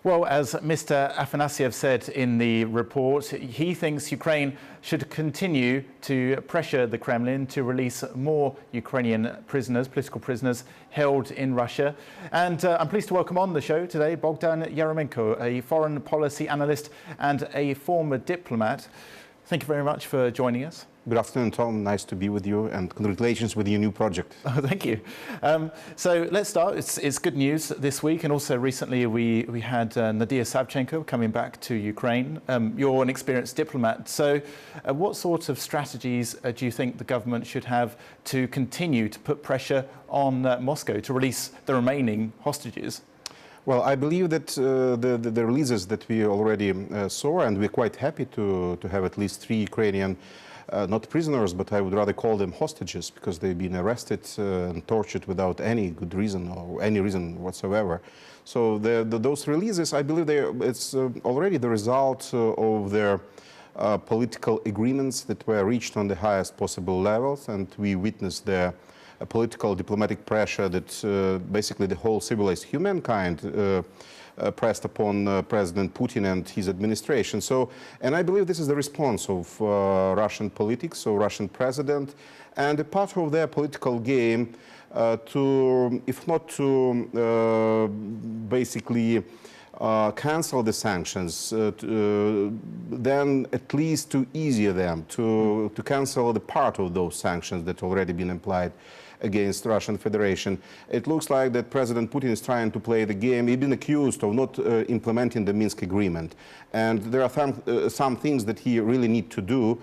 Well, as Mr. Afanasyev said in the report, he thinks Ukraine should continue to pressure the Kremlin to release more Ukrainian prisoners, political prisoners held in Russia. And I'm pleased to welcome on the show today Bohdan Yaremenko, a foreign policy analyst and a former diplomat. Thank you very much for joining us. Good afternoon, Tom. Nice to be with you, and congratulations with your new project. Oh, thank you. So let's start. It's good news this week, and also recently we had Nadia Savchenko coming back to Ukraine. You're an experienced diplomat, so what sort of strategies do you think the government should have to continue to put pressure on Moscow to release the remaining hostages? Well, I believe that the releases that we already saw, and we're quite happy to have at least 3 Ukrainian not prisoners, but I would rather call them hostages, because they've been arrested and tortured without any good reason or any reason whatsoever. So those releases, I believe it's already the result of their political agreements that were reached on the highest possible levels, and we witnessed the political diplomatic pressure that basically the whole civilized humankind pressed upon President Putin and his administration. And I believe this is the response of Russian politics, of Russian president, and a part of their political game to, if not to basically cancel the sanctions, then at least to ease them, to cancel the part of those sanctions that already been applied against Russian Federation. It looks like that President Putin is trying to play the game. He's been accused of not implementing the Minsk Agreement. And there are some things that he really needs to do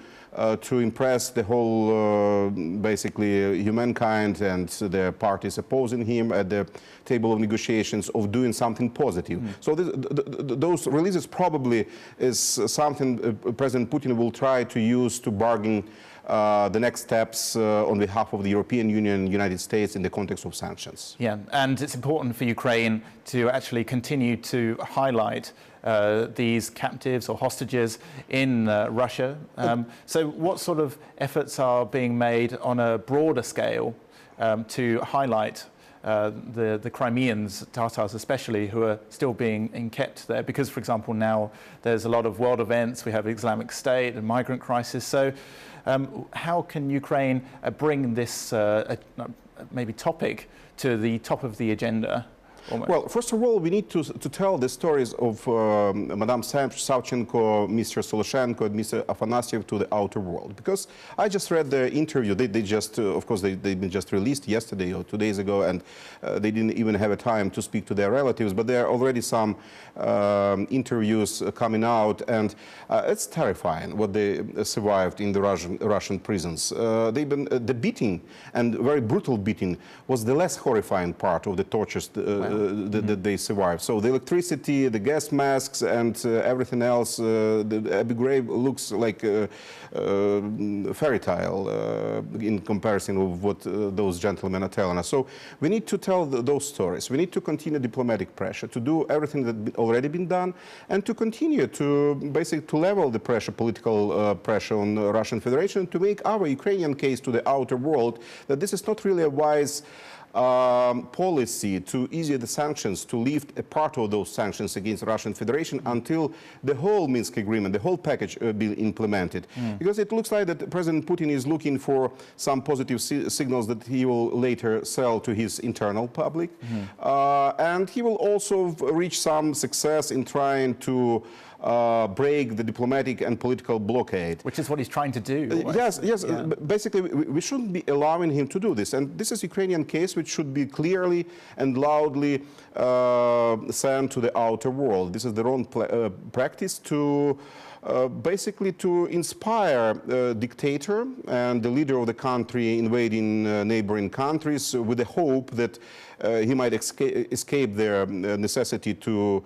to impress the whole, basically, humankind and the parties opposing him at the table of negotiations of doing something positive. So those releases probably is something President Putin will try to use to bargain the next steps on behalf of the European Union and United States in the context of sanctions. Yeah, and it's important for Ukraine to actually continue to highlight these captives or hostages in Russia. So what sort of efforts are being made on a broader scale to highlight the Crimeans, Tatars especially, who are still being kept there? Because, for example, now there's a lot of world events. We have Islamic State, a migrant crisis. So how can Ukraine bring this maybe topic to the top of the agenda? Almost. Well, first of all, we need to tell the stories of Madame Savchenko, Mr. Soloshenko, and Mr. Afanasyev to the outer world. Because I just read the interview. They just, of course, they've been just released yesterday or 2 days ago, and they didn't even have a time to speak to their relatives. But there are already some interviews coming out, and it's terrifying what they survived in the Russian prisons. They've been the beating, and very brutal beating, was the less horrifying part of the tortures. That they survived. So the electricity, the gas masks, and everything else, the Abu Ghraib looks like a fairy tale in comparison with what those gentlemen are telling us. So we need to tell those stories. We need to continue diplomatic pressure, to do everything that's already been done, and to continue to basically to level the pressure, political pressure on the Russian Federation, to make our Ukrainian case to the outer world that this is not really a wise policy to ease the sanctions, to lift a part of those sanctions against the Russian Federation until the whole Minsk Agreement, the whole package be implemented. Because it looks like that President Putin is looking for some positive signals that he will later sell to his internal public. And he will also reach some success in trying to break the diplomatic and political blockade. Which is what he's trying to do. Yes. Yeah. Basically, we shouldn't be allowing him to do this. And this is a Ukrainian case which should be clearly and loudly sent to the outer world. This is the wrong practice to basically to inspire a dictator and the leader of the country invading neighboring countries with the hope that he might escape their necessity to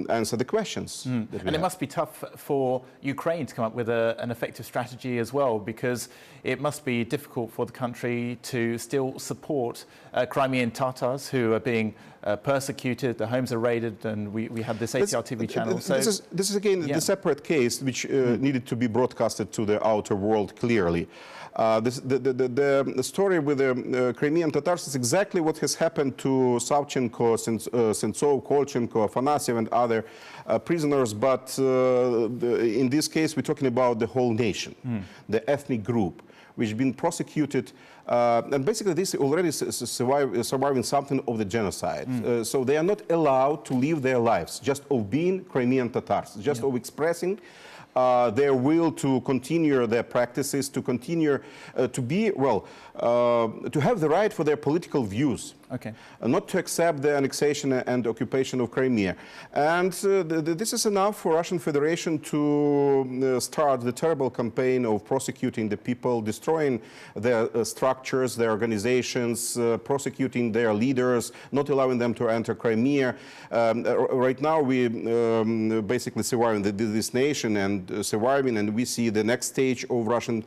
answer the questions. And it must be tough for Ukraine to come up with an effective strategy as well, because it must be difficult for the country to still support Crimean Tatars who are being persecuted, the homes are raided, and we had this ATR TV channel. So this is again the separate case which needed to be broadcasted to the outer world clearly. The story with the Crimean Tatars is exactly what has happened to Savchenko, Sentsov, Kolchenko, Afanasyev, and other prisoners. But in this case, we're talking about the whole nation, the ethnic group, which has been prosecuted. And basically, this is already surviving something of the genocide. So they are not allowed to live their lives just of being Crimean Tatars, just of expressing their will to continue their practices, to continue to be, well, to have the right for their political views. Okay. Not to accept the annexation and occupation of Crimea. And this is enough for Russian Federation to start the terrible campaign of prosecuting the people, destroying their structures, their organizations, prosecuting their leaders, not allowing them to enter Crimea. Right now we basically surviving this nation and surviving, and we see the next stage of Russian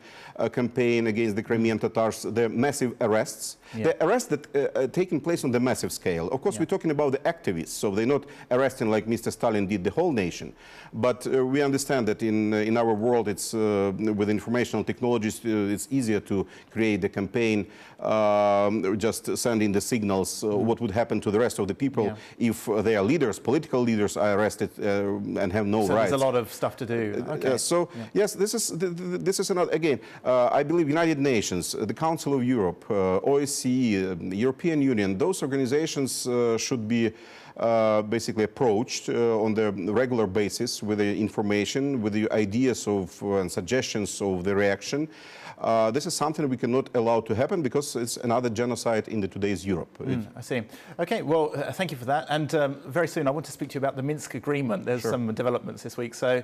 campaign against the Crimean Tatars, the massive arrests. The arrests that taking place on the massive scale. Of course, we're talking about the activists, so they're not arresting like Mr. Stalin did the whole nation. But we understand that in our world, it's with informational technologies, it's easier to create the campaign, just sending the signals. What would happen to the rest of the people if their leaders, political leaders, are arrested and have no rights? There's a lot of stuff to do. Okay. Yes, this is another again. I believe United Nations, the Council of Europe, OSCE, European Union, those organizations should be basically approached on the regular basis with the information, with the ideas of and suggestions of the reaction. This is something we cannot allow to happen because it's another genocide in today's Europe. I see. Okay, well, thank you for that. And very soon I want to speak to you about the Minsk Agreement. There's some developments this week, so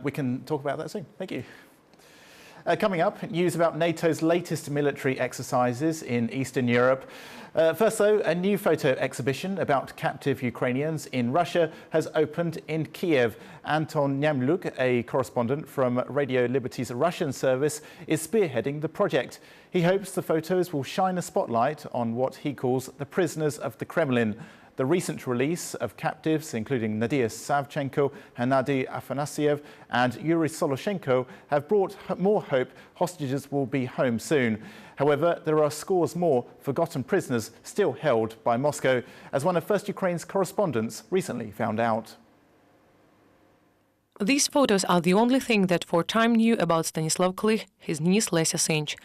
we can talk about that soon. Thank you. Coming up, news about NATO's latest military exercises in Eastern Europe. First, though, a new photo exhibition about captive Ukrainians in Russia has opened in Kiev. Anton Nyamlyuk, a correspondent from Radio Liberty's Russian service, is spearheading the project. He hopes the photos will shine a spotlight on what he calls the prisoners of the Kremlin. The recent release of captives, including Nadia Savchenko, Hennady Afanasyev and Yuri Soloshenko, have brought more hope hostages will be home soon. However, there are scores more forgotten prisoners still held by Moscow, as one of First Ukraine's correspondents recently found out. These photos are the only thing that for time knew about Stanislav Klich, his niece Lesia Sinch.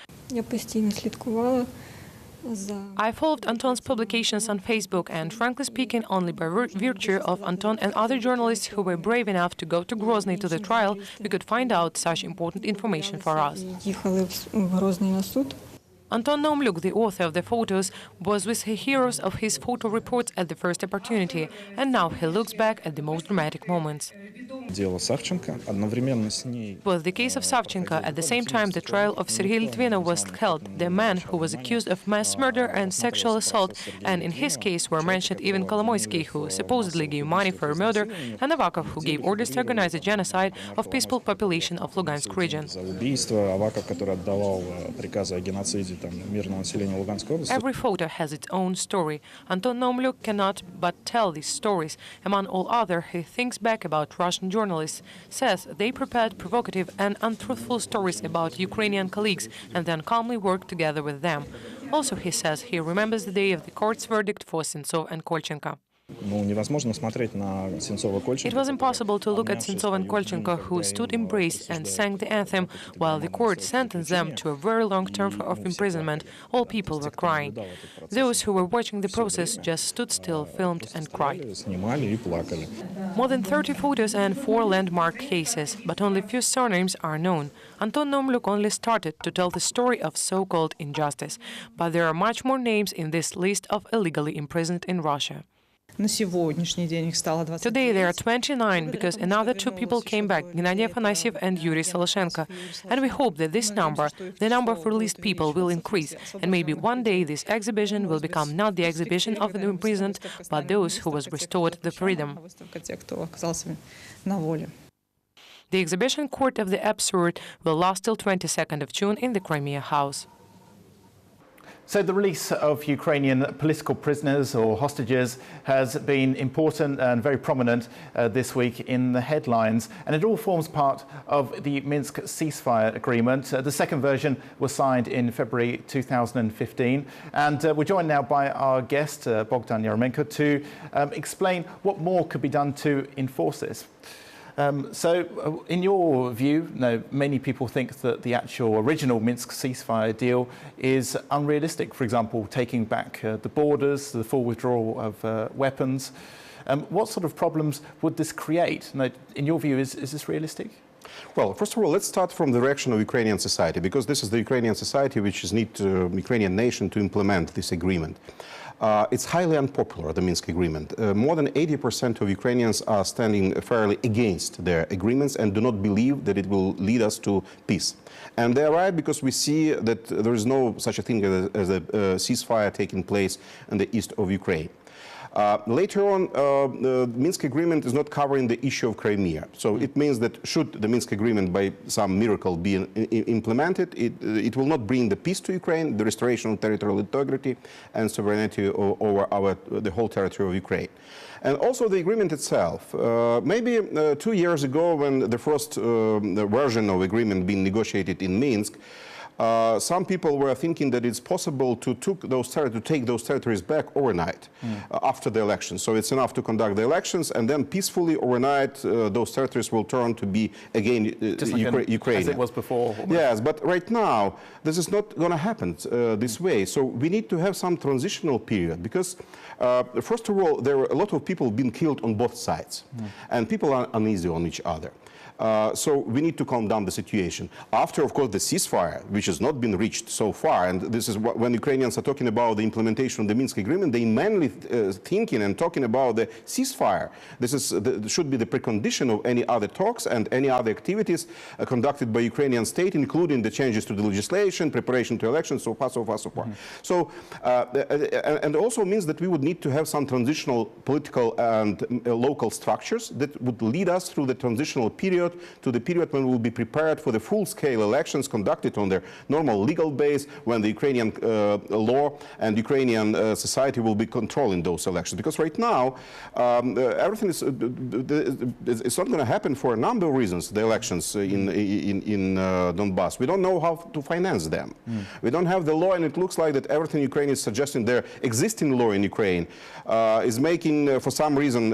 I followed Anton's publications on Facebook, and frankly speaking, only by virtue of Anton and other journalists who were brave enough to go to Grozny to the trial, we could find out such important information for us. Anton Nyamlyuk, the author of the photos, was with the heroes of his photo reports at the first opportunity, and now he looks back at the most dramatic moments. It was the case of Savchenko. At the same time, the trial of Sergei Litvinov was held, the man who was accused of mass murder and sexual assault, and in his case were mentioned even Kolomoisky, who supposedly gave money for a murder, and Avakov, who gave orders to organize a genocide of peaceful population of Lugansk region. Every photo has its own story. Anton Nyamlyuk cannot but tell these stories. Among all other, he thinks back about Russian journalists, says they prepared provocative and untruthful stories about Ukrainian colleagues and then calmly worked together with them. Also, he says he remembers the day of the court's verdict for Sentsov and Kolchenko. It was impossible to look at Sentsov and Kolchenko, who stood embraced and sang the anthem, while the court sentenced them to a very long term of imprisonment. All people were crying. Those who were watching the process just stood still, filmed and cried. More than 30 photos and 4 landmark cases, but only few surnames are known. Anton Nyamlyuk only started to tell the story of so-called injustice, but there are much more names in this list of illegally imprisoned in Russia. Today there are 29 because another 2 people came back, Gennady Afanasyev and Yuri Soloshenko. And we hope that this number, the number of released people, will increase. And maybe one day this exhibition will become not the exhibition of the imprisoned, but those who was restored the freedom. The exhibition Court of the Absurd will last till 22nd of June in the Crimea House. So the release of Ukrainian political prisoners or hostages has been important and very prominent this week in the headlines, and it all forms part of the Minsk ceasefire agreement. The second version was signed in February 2015, and we're joined now by our guest, Bohdan Yaremenko, to explain what more could be done to enforce this. So, in your view, many people think that the actual original Minsk ceasefire deal is unrealistic. For example, taking back the borders, the full withdrawal of weapons. What sort of problems would this create? In your view, is this realistic? Well, first of all, let's start from the reaction of Ukrainian society, because this is the Ukrainian society which needs the Ukrainian nation to implement this agreement. It's highly unpopular, the Minsk Agreement. More than 80% of Ukrainians are standing fairly against their agreements and do not believe that it will lead us to peace. And they're right, because we see that there is no such a thing as a ceasefire taking place in the east of Ukraine. Later on, the Minsk Agreement is not covering the issue of Crimea. So it means that should the Minsk Agreement by some miracle be implemented, it will not bring the peace to Ukraine, the restoration of territorial integrity and sovereignty over the whole territory of Ukraine. And also the agreement itself. Maybe 2 years ago, when the first version of agreement being negotiated in Minsk, some people were thinking that it's possible to take those territories back overnight after the elections. So it's enough to conduct the elections, and then peacefully overnight those territories will turn to be again Ukrainian. As it was before. Almost. Yes, but right now this is not going to happen this way. So we need to have some transitional period, because first of all, there are a lot of people being killed on both sides, and people are uneasy on each other. So we need to calm down the situation. After, of course, the ceasefire, which has not been reached so far, and this is when Ukrainians are talking about the implementation of the Minsk Agreement, they mainly thinking and talking about the ceasefire. This should be the precondition of any other talks and any other activities conducted by Ukrainian state, including the changes to the legislation, preparation to elections, so far, so far, so far. So, and also means that we would need to have some transitional political and local structures that would lead us through the transitional period to the period when we will be prepared for the full-scale elections conducted on their normal legal base, when the Ukrainian law and Ukrainian society will be controlling those elections. Because right now, everything is it's not going to happen for a number of reasons, the elections in Donbass. We don't know how to finance them. We don't have the law, and it looks like that everything Ukraine is suggesting, their existing law in Ukraine, is making, for some reason,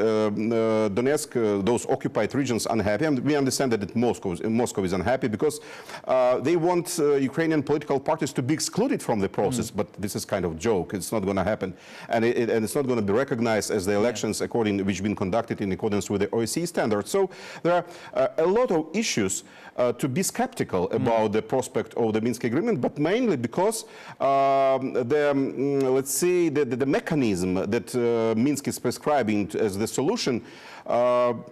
Donetsk, those occupied regions, unhappy. And we understand that Moscow is unhappy because they want Ukrainian political parties to be excluded from the process, but this is kind of a joke. It's not going to happen, and it's not going to be recognized as the elections which have been conducted in accordance with the OSCE standards. So there are a lot of issues to be skeptical about the prospect of the Minsk Agreement, but mainly because let's say the mechanism that Minsk is prescribing as the solution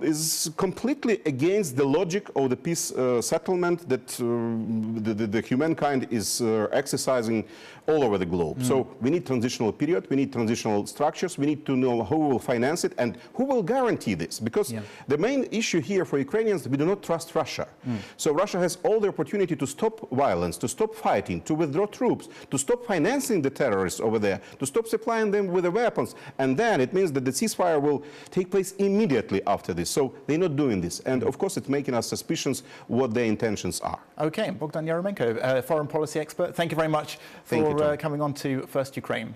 is completely against the logic of the peace settlement that the humankind is exercising all over the globe. So we need transitional period, we need transitional structures, we need to know who will finance it and who will guarantee this. Because the main issue here for Ukrainians, we do not trust Russia. So Russia has all the opportunity to stop violence, to stop fighting, to withdraw troops, to stop financing the terrorists over there, to stop supplying them with the weapons. And then it means that the ceasefire will take place immediately after this. So they're not doing this. And of course, it's making us suspicions what their intentions are. Okay, Bohdan Yaremenko, foreign policy expert, thank you very much for coming on to First Ukraine.